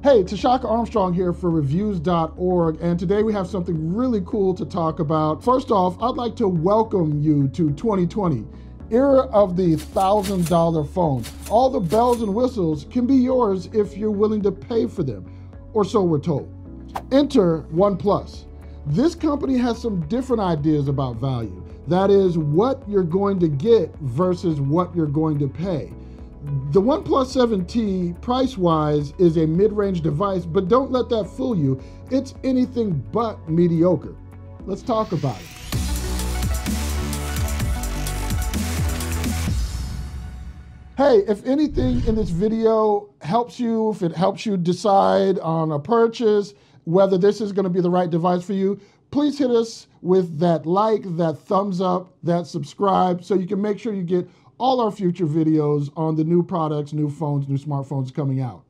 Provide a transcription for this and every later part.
Hey, Tashaka Armstrong here for Reviews.org, and today we have something really cool to talk about. First off, I'd like to welcome you to 2020, era of the $1,000 phones. All the bells and whistles can be yours if you're willing to pay for them, or so we're told. Enter OnePlus. This company has some different ideas about value. That is, what you're going to get versus what you're going to pay. The OnePlus 7T, price-wise, is a mid-range device, but don't let that fool you. It's anything but mediocre. Let's talk about it. Hey, if anything in this video helps you, if it helps you decide on a purchase, whether this is going to be the right device for you, please hit us with that like, that thumbs up, that subscribe, so you can make sure you get all our future videos on the new products, new phones, new smartphones coming out.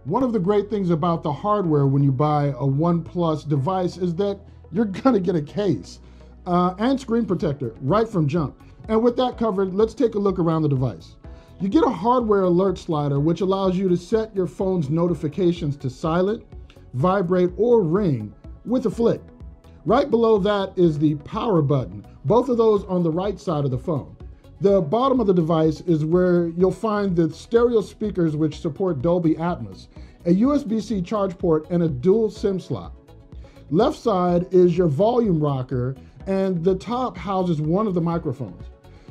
One of the great things about the hardware when you buy a OnePlus device is that you're gonna get a case and screen protector right from jump. And with that covered, let's take a look around the device. You get a hardware alert slider, which allows you to set your phone's notifications to silent, vibrate, or ring with a flick. Right below that is the power button, both of those on the right side of the phone. The bottom of the device is where you'll find the stereo speakers which support Dolby Atmos, a USB-C charge port, and a dual SIM slot. Left side is your volume rocker, and the top houses one of the microphones.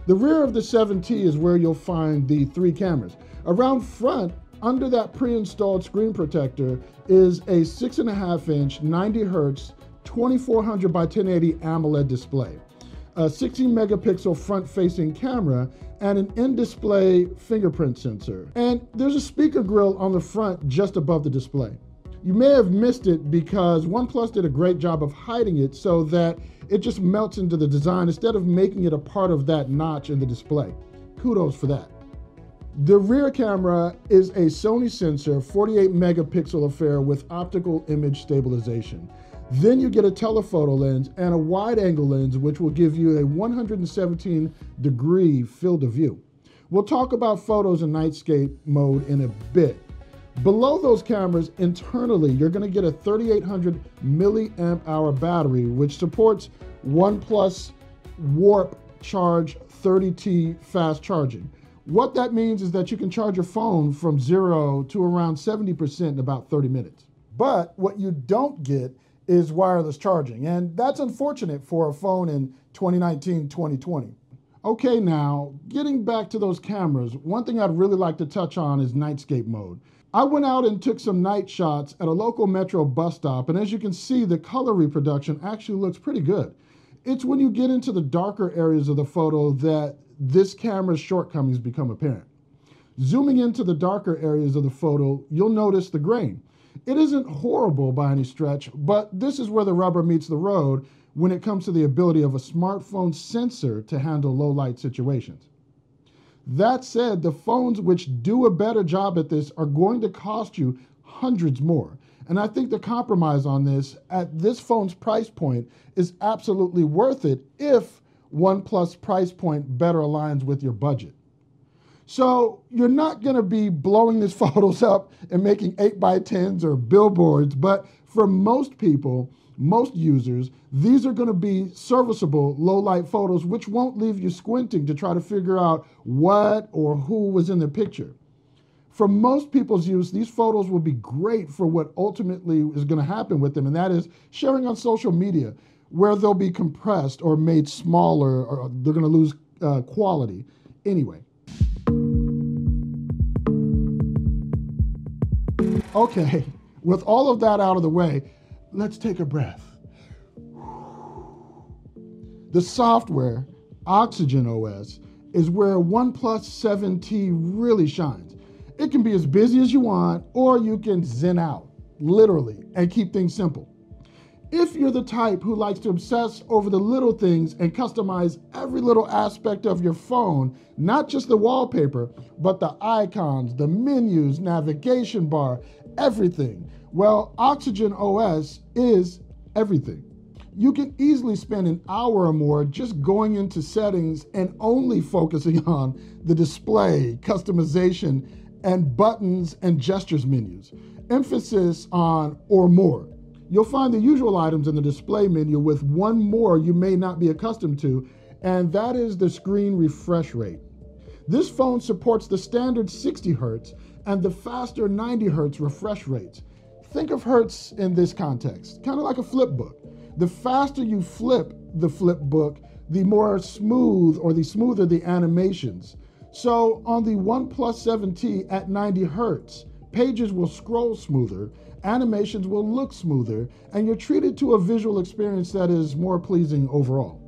The rear of the 7T is where you'll find the 3 cameras. Around front, under that pre-installed screen protector, is a 6.5-inch 90 Hz 2400 by 1080 AMOLED display, a 16 megapixel front-facing camera, and an in-display fingerprint sensor. And there's a speaker grill on the front just above the display. You may have missed it because OnePlus did a great job of hiding it so that it just melts into the design instead of making it a part of that notch in the display. Kudos for that. The rear camera is a Sony sensor 48 megapixel affair with optical image stabilization. Then you get a telephoto lens and a wide angle lens, which will give you a 117-degree field of view. We'll talk about photos in nightscape mode in a bit. Below those cameras, internally, you're going to get a 3800 milliamp hour battery, which supports OnePlus Warp Charge 30T fast charging. What that means is that you can charge your phone from 0 to around 70% in about 30 minutes. But what you don't get is wireless charging, and that's unfortunate for a phone in 2019, 2020. Okay, now, getting back to those cameras, one thing I'd really like to touch on is nightscape mode. I went out and took some night shots at a local metro bus stop, and as you can see, the color reproduction actually looks pretty good. It's when you get into the darker areas of the photo that this camera's shortcomings become apparent. Zooming into the darker areas of the photo, you'll notice the grain. It isn't horrible by any stretch, but this is where the rubber meets the road when it comes to the ability of a smartphone sensor to handle low light situations. That said, the phones which do a better job at this are going to cost you hundreds more. And I think the compromise on this at this phone's price point is absolutely worth it if OnePlus price point better aligns with your budget. So you're not going to be blowing these photos up and making 8x10s or billboards, but for most people, most users, these are going to be serviceable low light photos which won't leave you squinting to try to figure out what or who was in the picture. For most people's use, these photos will be great for what ultimately is going to happen with them, and that is sharing on social media, where they'll be compressed or made smaller, or they're going to lose quality. Anyway. Okay, with all of that out of the way, let's take a breath. The software, Oxygen OS, is where OnePlus 7T really shines. It can be as busy as you want, or you can zen out, literally, and keep things simple. If you're the type who likes to obsess over the little things and customize every little aspect of your phone, not just the wallpaper, but the icons, the menus, navigation bar, everything, well, Oxygen OS is everything. You can easily spend an hour or more just going into settings and only focusing on the display, customization, and buttons and gestures menus. Emphasis on or more. You'll find the usual items in the display menu with one more you may not be accustomed to, and that is the screen refresh rate. This phone supports the standard 60 Hz and the faster 90 Hz refresh rates. Think of Hertz in this context, kind of like a flip book. The faster you flip the flip book, the more smooth or the smoother the animations. So on the OnePlus 7T at 90 Hz, pages will scroll smoother, animations will look smoother, and you're treated to a visual experience that is more pleasing overall.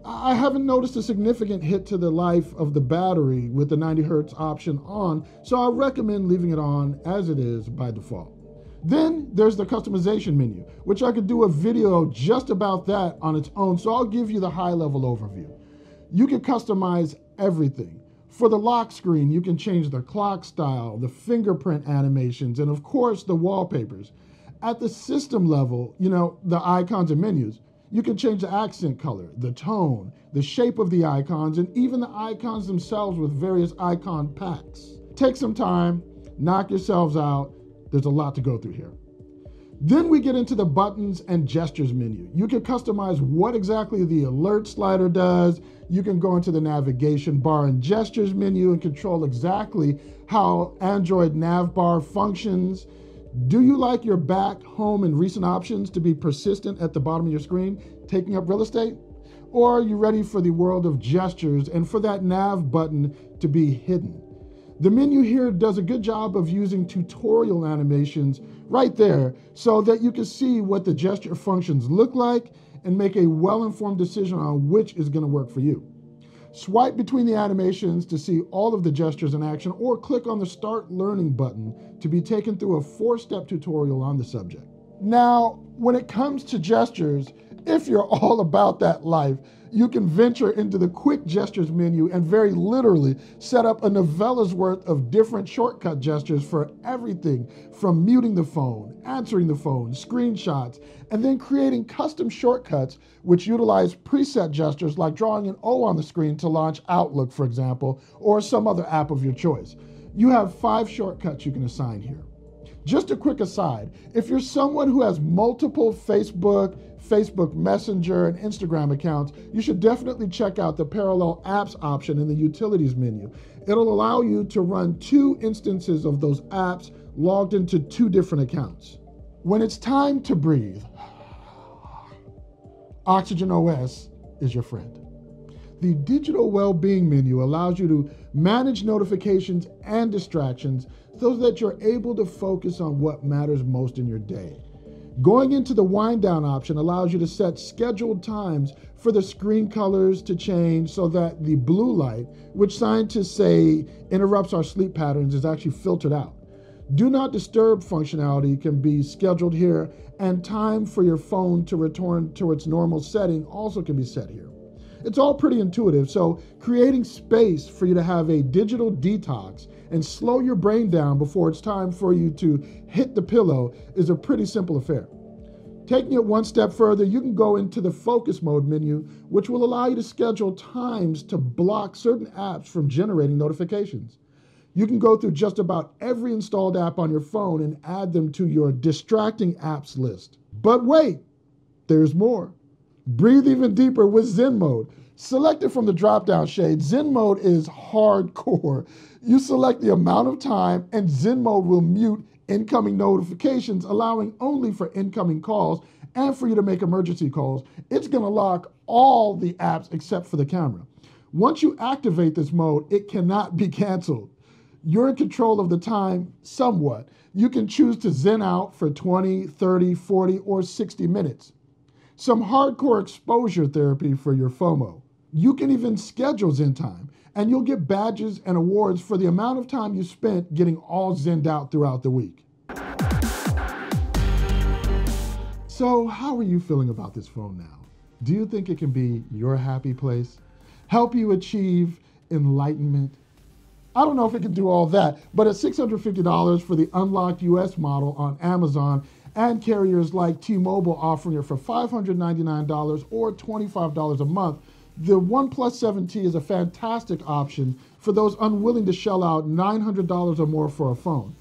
I haven't noticed a significant hit to the life of the battery with the 90 Hz option on, so I recommend leaving it on as it is by default. Then there's the customization menu, which I could do a video just about that on its own, so I'll give you the high-level overview. You can customize everything. For the lock screen, you can change the clock style, the fingerprint animations, and of course the wallpapers. At the system level, the icons and menus, you can change the accent color, the tone, the shape of the icons, and even the icons themselves with various icon packs. Take some time, knock yourselves out. There's a lot to go through here. Then we get into the buttons and gestures menu. You can customize what exactly the alert slider does. You can go into the navigation bar and gestures menu and control exactly how Android nav bar functions. Do you like your back, home, and recent options to be persistent at the bottom of your screen, taking up real estate? Or are you ready for the world of gestures and for that nav button to be hidden? The menu here does a good job of using tutorial animations right there so that you can see what the gesture functions look like and make a well-informed decision on which is going to work for you. Swipe between the animations to see all of the gestures in action, or click on the Start Learning button to be taken through a 4-step tutorial on the subject. Now, when it comes to gestures, if you're all about that life, you can venture into the quick gestures menu and very literally set up a novella's worth of different shortcut gestures for everything from muting the phone, answering the phone, screenshots, and then creating custom shortcuts which utilize preset gestures like drawing an O on the screen to launch Outlook, for example, or some other app of your choice. You have 5 shortcuts you can assign here. Just a quick aside, if you're someone who has multiple Facebook Messenger, and Instagram accounts, you should definitely check out the Parallel Apps option in the Utilities menu. It'll allow you to run 2 instances of those apps logged into 2 different accounts. When it's time to breathe, Oxygen OS is your friend. The Digital Wellbeing menu allows you to manage notifications and distractions so that you're able to focus on what matters most in your day. Going into the wind down option allows you to set scheduled times for the screen colors to change so that the blue light, which scientists say interrupts our sleep patterns, is actually filtered out. Do not disturb functionality can be scheduled here, and time for your phone to return to its normal setting also can be set here. It's all pretty intuitive, so creating space for you to have a digital detox and slow your brain down before it's time for you to hit the pillow is a pretty simple affair. Taking it one step further, you can go into the focus mode menu, which will allow you to schedule times to block certain apps from generating notifications. You can go through just about every installed app on your phone and add them to your distracting apps list. But wait, there's more. Breathe even deeper with Zen mode. Selected from the drop-down shade, Zen mode is hardcore. You select the amount of time and Zen mode will mute incoming notifications, allowing only for incoming calls and for you to make emergency calls. It's going to lock all the apps except for the camera. Once you activate this mode, it cannot be canceled. You're in control of the time somewhat. You can choose to Zen out for 20, 30, 40, or 60 minutes. Some hardcore exposure therapy for your FOMO. You can even schedule Zen time, and you'll get badges and awards for the amount of time you spent getting all Zen'd out throughout the week. So how are you feeling about this phone now? Do you think it can be your happy place? Help you achieve enlightenment? I don't know if it can do all that, but at $650 for the unlocked US model on Amazon, and carriers like T-Mobile offering it for $599 or $25 a month, the OnePlus 7T is a fantastic option for those unwilling to shell out $900 or more for a phone.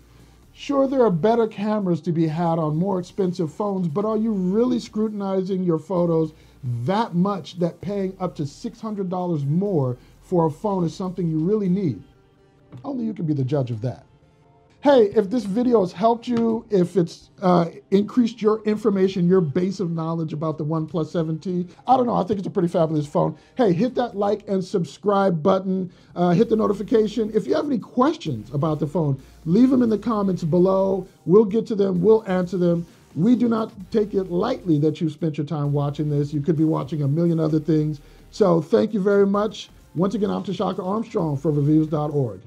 Sure, there are better cameras to be had on more expensive phones, but are you really scrutinizing your photos that much that paying up to $600 more for a phone is something you really need? Only you can be the judge of that. Hey, if this video has helped you, if it's increased your information, your base of knowledge about the OnePlus 7T, I don't know, I think it's a pretty fabulous phone. Hey, hit that like and subscribe button, hit the notification. If you have any questions about the phone, leave them in the comments below. We'll get to them, we'll answer them. We do not take it lightly that you spent your time watching this. You could be watching a million other things. So thank you very much. Once again, I'm Tashaka Armstrong for Reviews.org.